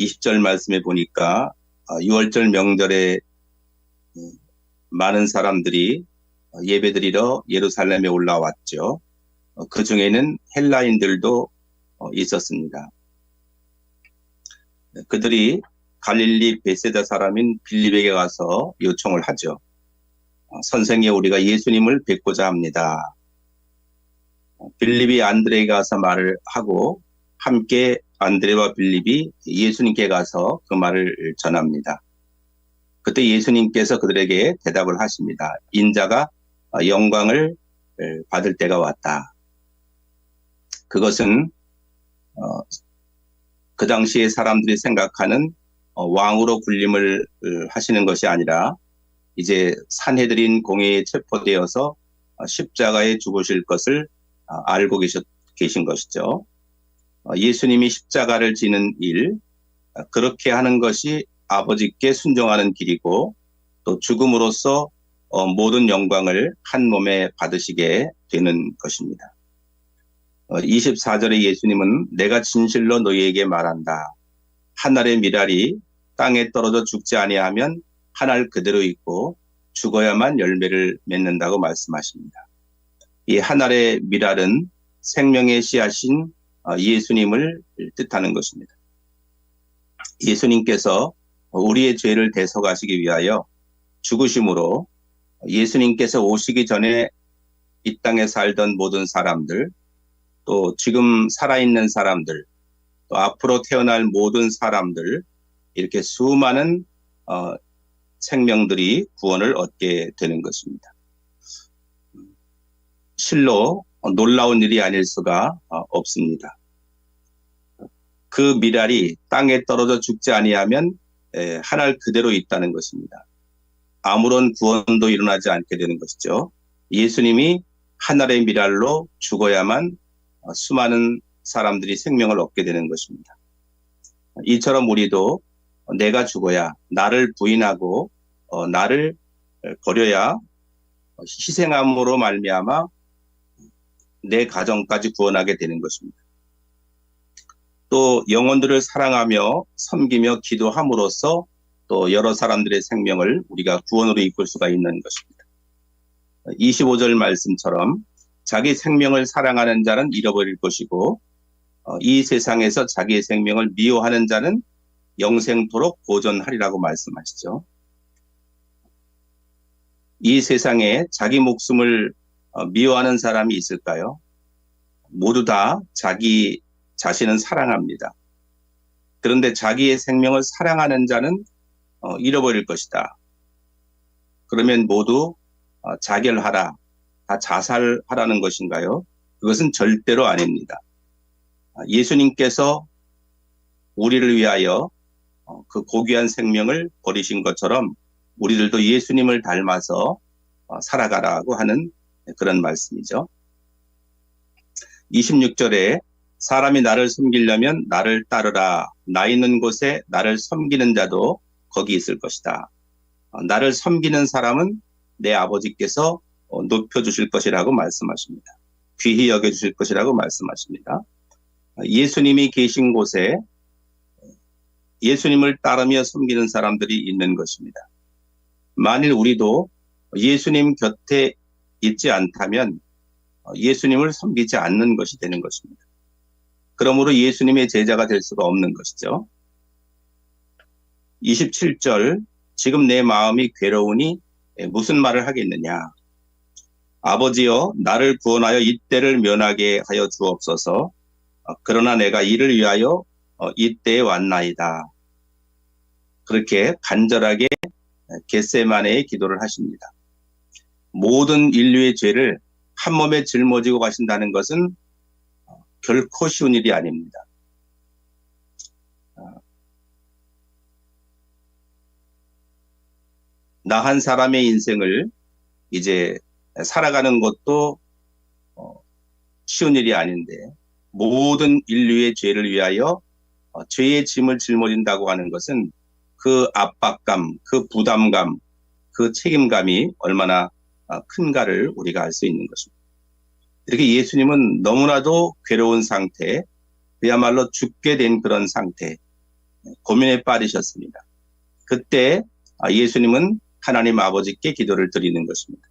20절 말씀에 보니까 6월절 명절에 많은 사람들이 예배드리러 예루살렘에 올라왔죠. 그 중에는 헬라인들도 있었습니다. 그들이 갈릴리 베세다 사람인 빌립에게 가서 요청을 하죠. 선생님, 우리가 예수님을 뵙고자 합니다. 빌립이 안드레에게 가서 말을 하고 함께 안드레와 빌립이 예수님께 가서 그 말을 전합니다. 그때 예수님께서 그들에게 대답을 하십니다. 인자가 영광을 받을 때가 왔다. 그것은 그 당시에 사람들이 생각하는 왕으로 군림을 하시는 것이 아니라 이제 산헤드린 공회에 체포되어서 십자가에 죽으실 것을 알고 계신 것이죠. 예수님이 십자가를 지는 일, 그렇게 하는 것이 아버지께 순종하는 길이고 또 죽음으로써 모든 영광을 한 몸에 받으시게 되는 것입니다. 24절에 예수님은 내가 진실로 너희에게 말한다. 한 알의 밀알이 땅에 떨어져 죽지 아니하면 한 알 그대로 있고 죽어야만 열매를 맺는다고 말씀하십니다. 이 한 알의 밀알은 생명의 씨앗인 예수님을 뜻하는 것입니다. 예수님께서 우리의 죄를 대속하시기 위하여 죽으심으로 예수님께서 오시기 전에 이 땅에 살던 모든 사람들, 또 지금 살아있는 사람들, 또 앞으로 태어날 모든 사람들, 이렇게 수많은 생명들이 구원을 얻게 되는 것입니다. 실로 놀라운 일이 아닐 수가 없습니다. 그 밀알이 땅에 떨어져 죽지 아니하면 한 알 그대로 있다는 것입니다. 아무런 구원도 일어나지 않게 되는 것이죠. 예수님이 한 알의 밀알로 죽어야만 수많은 사람들이 생명을 얻게 되는 것입니다. 이처럼 우리도 내가 죽어야, 나를 부인하고 나를 버려야 희생함으로 말미암아 내 가정까지 구원하게 되는 것입니다. 또 영혼들을 사랑하며 섬기며 기도함으로써 또 여러 사람들의 생명을 우리가 구원으로 이끌 수가 있는 것입니다. 25절 말씀처럼 자기 생명을 사랑하는 자는 잃어버릴 것이고 이 세상에서 자기의 생명을 미워하는 자는 영생토록 보존하리라고 말씀하시죠. 이 세상에 자기 목숨을 미워하는 사람이 있을까요? 모두 다 자기 자신은 사랑합니다. 그런데 자기의 생명을 사랑하는 자는 잃어버릴 것이다. 그러면 모두 자결하라, 다 자살하라는 것인가요? 그것은 절대로 아닙니다. 예수님께서 우리를 위하여 그 고귀한 생명을 버리신 것처럼 우리들도 예수님을 닮아서 살아가라고 하는 그런 말씀이죠. 26절에 사람이 나를 섬기려면 나를 따르라. 나 있는 곳에 나를 섬기는 자도 거기 있을 것이다. 나를 섬기는 사람은 내 아버지께서 높여주실 것이라고 말씀하십니다. 귀히 여겨주실 것이라고 말씀하십니다. 예수님이 계신 곳에 예수님을 따르며 섬기는 사람들이 있는 것입니다. 만일 우리도 예수님 곁에 있지 않다면 예수님을 섬기지 않는 것이 되는 것입니다. 그러므로 예수님의 제자가 될 수가 없는 것이죠. 27절, 지금 내 마음이 괴로우니 무슨 말을 하겠느냐. 아버지여, 나를 구원하여 이때를 면하게 하여 주옵소서. 그러나 내가 이를 위하여 이때에 왔나이다. 그렇게 간절하게 겟세마네의 기도를 하십니다. 모든 인류의 죄를 한 몸에 짊어지고 가신다는 것은 결코 쉬운 일이 아닙니다. 나 한 사람의 인생을 이제 살아가는 것도 쉬운 일이 아닌데 모든 인류의 죄를 위하여 죄의 짐을 짊어진다고 하는 것은 그 압박감, 그 부담감, 그 책임감이 얼마나 큰가를 우리가 알 수 있는 것입니다. 이렇게 예수님은 너무나도 괴로운 상태, 그야말로 죽게 된 그런 상태, 고민에 빠지셨습니다. 그때 예수님은 하나님 아버지께 기도를 드리는 것입니다.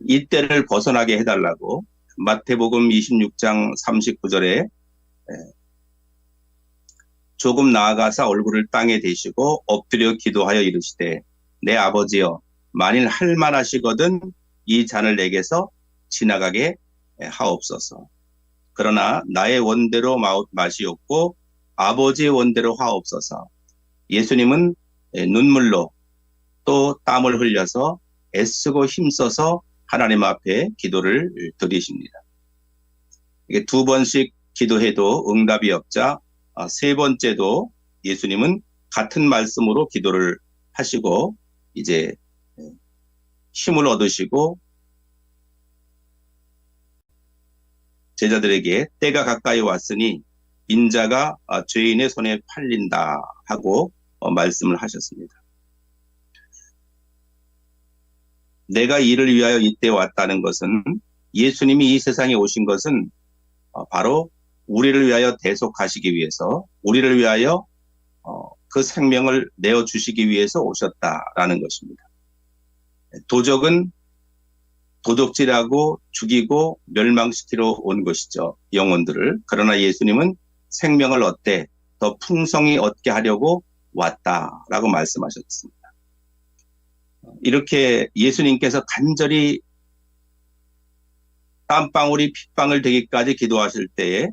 이 때를 벗어나게 해달라고 마태복음 26장 39절에 조금 나아가사 얼굴을 땅에 대시고 엎드려 기도하여 이르시되 내 아버지여 만일 할만하시거든 이 잔을 내게서 지나가게 하옵소서. 그러나 나의 원대로 마시옵고 아버지의 원대로 하옵소서. 예수님은 눈물로 또 땀을 흘려서 애쓰고 힘써서 하나님 앞에 기도를 드리십니다. 이게 두 번씩 기도해도 응답이 없자 세 번째도 예수님은 같은 말씀으로 기도를 하시고 이제 힘을 얻으시고 제자들에게 때가 가까이 왔으니 인자가 죄인의 손에 팔린다 하고 말씀을 하셨습니다. 내가 이를 위하여 이때 왔다는 것은 예수님이 이 세상에 오신 것은 바로 우리를 위하여 대속하시기 위해서 우리를 위하여 그 생명을 내어주시기 위해서 오셨다라는 것입니다. 도적은 도적질하고 죽이고 멸망시키러 온 것이죠. 영혼들을. 그러나 예수님은 생명을 얻되 더 풍성히 얻게 하려고 왔다라고 말씀하셨습니다. 이렇게 예수님께서 간절히 땀방울이 핏방울 되기까지 기도하실 때에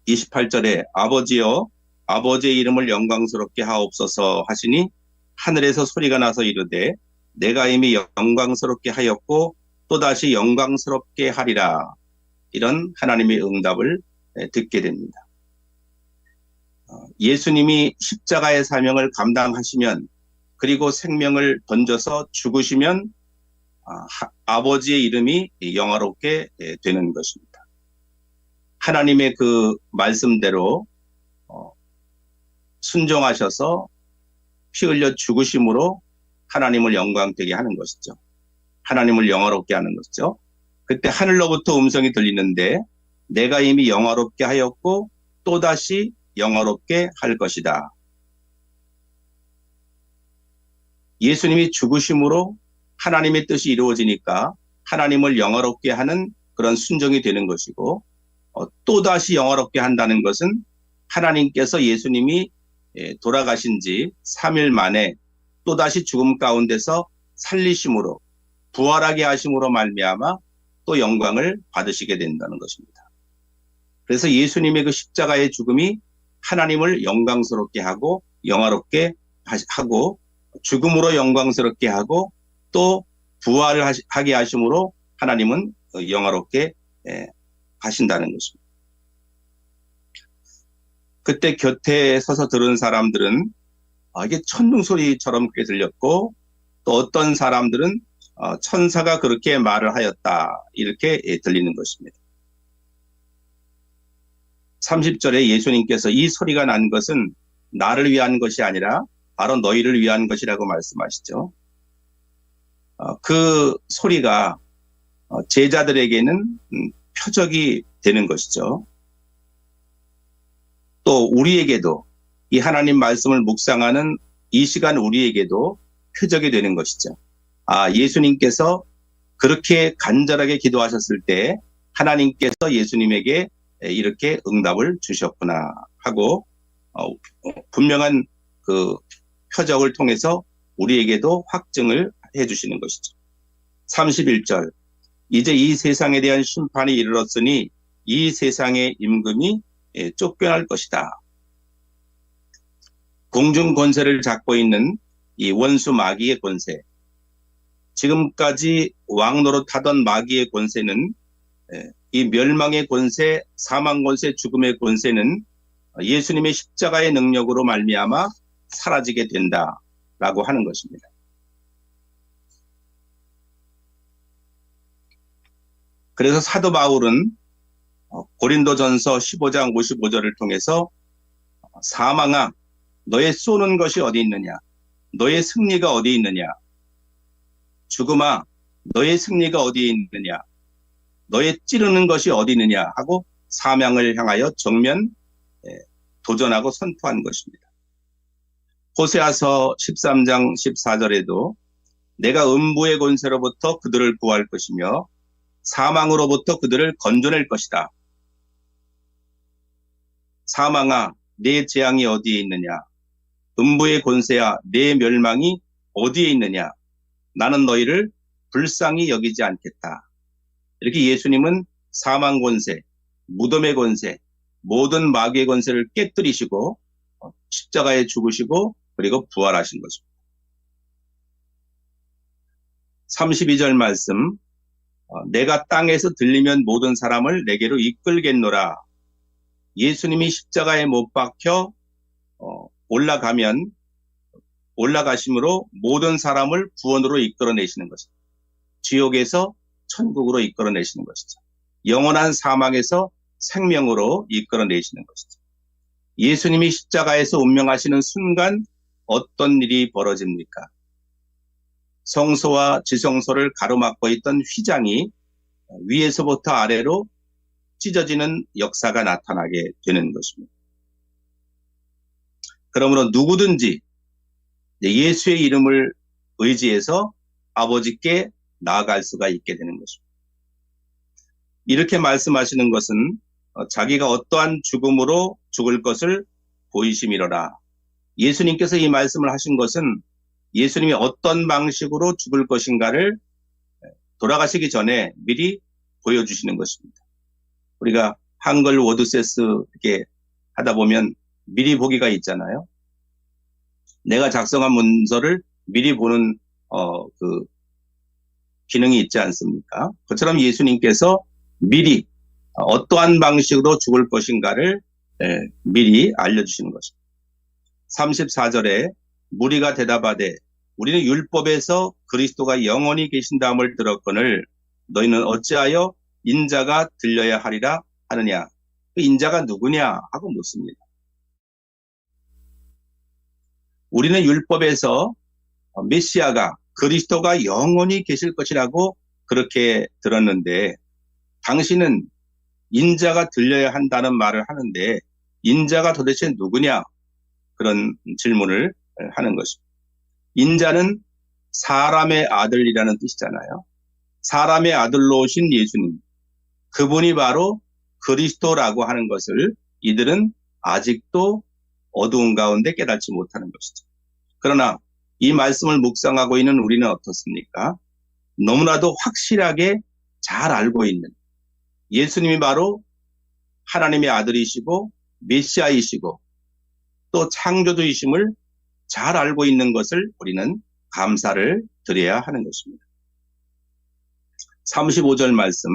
28절에 아버지여 아버지의 이름을 영광스럽게 하옵소서 하시니 하늘에서 소리가 나서 이르되 내가 이미 영광스럽게 하였고 또다시 영광스럽게 하리라. 이런 하나님의 응답을 듣게 됩니다. 예수님이 십자가의 사명을 감당하시면 그리고 생명을 던져서 죽으시면 아버지의 이름이 영화롭게 되는 것입니다. 하나님의 그 말씀대로 순종하셔서 피 흘려 죽으심으로 하나님을 영광되게 하는 것이죠. 하나님을 영화롭게 하는 것이죠. 그때 하늘로부터 음성이 들리는데 내가 이미 영화롭게 하였고 또다시 영화롭게 할 것이다. 예수님이 죽으심으로 하나님의 뜻이 이루어지니까 하나님을 영화롭게 하는 그런 순종이 되는 것이고 또다시 영화롭게 한다는 것은 하나님께서 예수님이 돌아가신 지 3일 만에 또다시 죽음 가운데서 살리심으로 부활하게 하심으로 말미암아 또 영광을 받으시게 된다는 것입니다. 그래서 예수님의 그 십자가의 죽음이 하나님을 영광스럽게 하고 영화롭게 하고 죽음으로 영광스럽게 하고 또 부활을 하게 하심으로 하나님은 영화롭게 하신다는 것입니다. 그때 곁에 서서 들은 사람들은 이게 천둥 소리처럼 그렇게 들렸고 또 어떤 사람들은 천사가 그렇게 말을 하였다 이렇게 들리는 것입니다. 30절에 예수님께서 이 소리가 난 것은 나를 위한 것이 아니라 바로 너희를 위한 것이라고 말씀하시죠. 그 소리가 제자들에게는 표적이 되는 것이죠. 또 우리에게도 이 하나님 말씀을 묵상하는 이 시간 우리에게도 표적이 되는 것이죠. 예수님께서 그렇게 간절하게 기도하셨을 때 하나님께서 예수님에게 이렇게 응답을 주셨구나 하고 분명한 그 표적을 통해서 우리에게도 확증을 해주시는 것이죠. 31절 이제 이 세상에 대한 심판이 이르렀으니 이 세상의 임금이 쫓겨날 것이다. 공중 권세를 잡고 있는 이 원수 마귀의 권세, 지금까지 왕 노릇하던 마귀의 권세는 이 멸망의 권세, 사망 권세, 죽음의 권세는 예수님의 십자가의 능력으로 말미암아 사라지게 된다라고 하는 것입니다. 그래서 사도 바울은 고린도전서 15장 55절을 통해서 사망아 너의 쏘는 것이 어디 있느냐, 너의 승리가 어디 있느냐, 죽음아 너의 승리가 어디 있느냐, 너의 찌르는 것이 어디 있느냐 하고 사명을 향하여 정면 도전하고 선포한 것입니다. 호세아서 13장 14절에도 내가 음부의 권세로부터 그들을 구할 것이며 사망으로부터 그들을 건져낼 것이다. 사망아, 내 재앙이 어디에 있느냐? 음부의 권세야, 내 멸망이 어디에 있느냐? 나는 너희를 불쌍히 여기지 않겠다. 이렇게 예수님은 사망 권세, 무덤의 권세, 모든 마귀의 권세를 깨뜨리시고 십자가에 죽으시고 그리고 부활하신 것입니다. 32절 말씀, 내가 땅에서 들리면 모든 사람을 내게로 이끌겠노라. 예수님이 십자가에 못 박혀 올라가심으로 모든 사람을 구원으로 이끌어내시는 것입니다. 지옥에서 천국으로 이끌어내시는 것이죠. 영원한 사망에서 생명으로 이끌어내시는 것이죠. 예수님이 십자가에서 운명하시는 순간 어떤 일이 벌어집니까? 성소와 지성소를 가로막고 있던 휘장이 위에서부터 아래로 찢어지는 역사가 나타나게 되는 것입니다. 그러므로 누구든지 예수의 이름을 의지해서 아버지께 나아갈 수가 있게 되는 것입니다. 이렇게 말씀하시는 것은 자기가 어떠한 죽음으로 죽을 것을 보이심이로라. 예수님께서 이 말씀을 하신 것은 예수님이 어떤 방식으로 죽을 것인가를 돌아가시기 전에 미리 보여주시는 것입니다. 우리가 한글 워드세스 이렇게 하다 보면 미리 보기가 있잖아요. 내가 작성한 문서를 미리 보는 그 기능이 있지 않습니까? 그처럼 예수님께서 미리 어떠한 방식으로 죽을 것인가를 미리 알려주시는 것입니다. 34절에 무리가 대답하되 우리는 율법에서 그리스도가 영원히 계신다함을 들었거늘 너희는 어찌하여 인자가 들려야 하리라 하느냐? 그 인자가 누구냐 하고 묻습니다. 우리는 율법에서 메시아가 그리스도가 영원히 계실 것이라고 그렇게 들었는데 당신은 인자가 들려야 한다는 말을 하는데 인자가 도대체 누구냐? 그런 질문을 하는 것입니다. 인자는 사람의 아들이라는 뜻이잖아요. 사람의 아들로 오신 예수님, 그분이 바로 그리스도라고 하는 것을 이들은 아직도 어두운 가운데 깨닫지 못하는 것이죠. 그러나 이 말씀을 묵상하고 있는 우리는 어떻습니까? 너무나도 확실하게 잘 알고 있는 예수님이 바로 하나님의 아들이시고 메시아이시고 또 창조주이심을 잘 알고 있는 것을 우리는 감사를 드려야 하는 것입니다. 35절 말씀,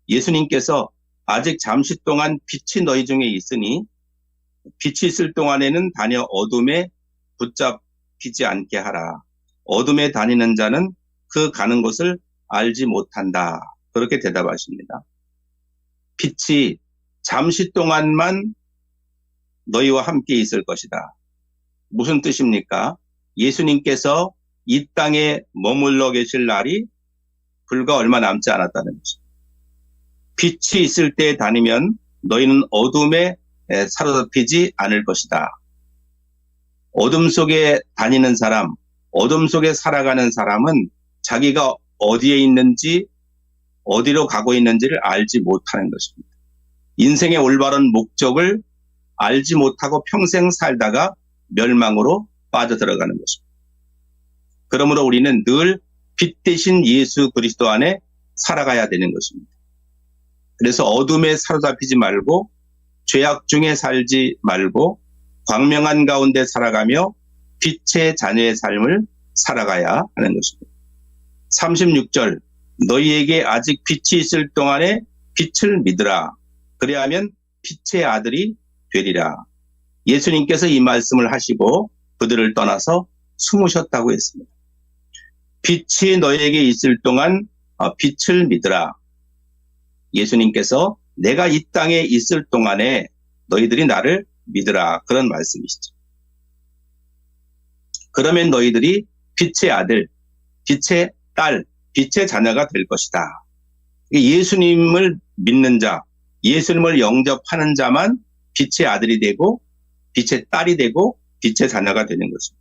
예수님께서 아직 잠시 동안 빛이 너희 중에 있으니 빛이 있을 동안에는 다녀 어둠에 붙잡히지 않게 하라. 어둠에 다니는 자는 그 가는 곳을 알지 못한다. 그렇게 대답하십니다. 빛이 잠시 동안만 너희와 함께 있을 것이다. 무슨 뜻입니까? 예수님께서 이 땅에 머물러 계실 날이 불과 얼마 남지 않았다는 것입니다. 빛이 있을 때 다니면 너희는 어둠에 사로잡히지 않을 것이다. 어둠 속에 다니는 사람, 어둠 속에 살아가는 사람은 자기가 어디에 있는지, 어디로 가고 있는지를 알지 못하는 것입니다. 인생의 올바른 목적을 알지 못하고 평생 살다가 멸망으로 빠져들어가는 것입니다. 그러므로 우리는 늘 빛 대신 예수 그리스도 안에 살아가야 되는 것입니다. 그래서 어둠에 사로잡히지 말고 죄악 중에 살지 말고 광명한 가운데 살아가며 빛의 자녀의 삶을 살아가야 하는 것입니다. 36절, 너희에게 아직 빛이 있을 동안에 빛을 믿으라. 그래야면 빛의 아들이 되리라. 예수님께서 이 말씀을 하시고 그들을 떠나서 숨으셨다고 했습니다. 빛이 너희에게 있을 동안 빛을 믿으라. 예수님께서 내가 이 땅에 있을 동안에 너희들이 나를 믿으라. 그런 말씀이시죠. 그러면 너희들이 빛의 아들, 빛의 딸, 빛의 자녀가 될 것이다. 예수님을 믿는 자, 예수님을 영접하는 자만 빛의 아들이 되고 빛의 딸이 되고 빛의 자녀가 되는 것입니다.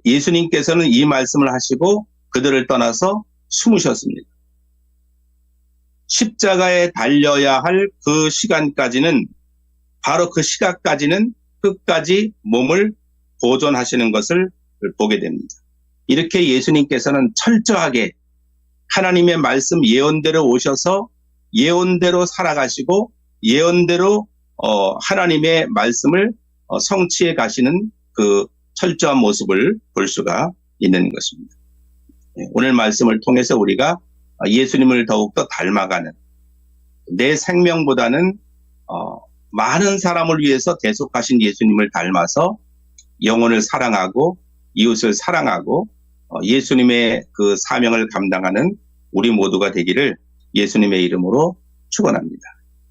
예수님께서는 이 말씀을 하시고 그들을 떠나서 숨으셨습니다. 십자가에 달려야 할 그 시간까지는, 바로 그 시각까지는 끝까지 몸을 보존하시는 것을 보게 됩니다. 이렇게 예수님께서는 철저하게 하나님의 말씀 예언대로 오셔서 예언대로 살아가시고 예언대로 하나님의 말씀을 성취해 가시는 그 철저한 모습을 볼 수가 있는 것입니다. 오늘 말씀을 통해서 우리가 예수님을 더욱더 닮아가는, 내 생명보다는 많은 사람을 위해서 대속하신 예수님을 닮아서 영혼을 사랑하고 이웃을 사랑하고 예수님의 그 사명을 감당하는 우리 모두가 되기를 예수님의 이름으로 축원합니다.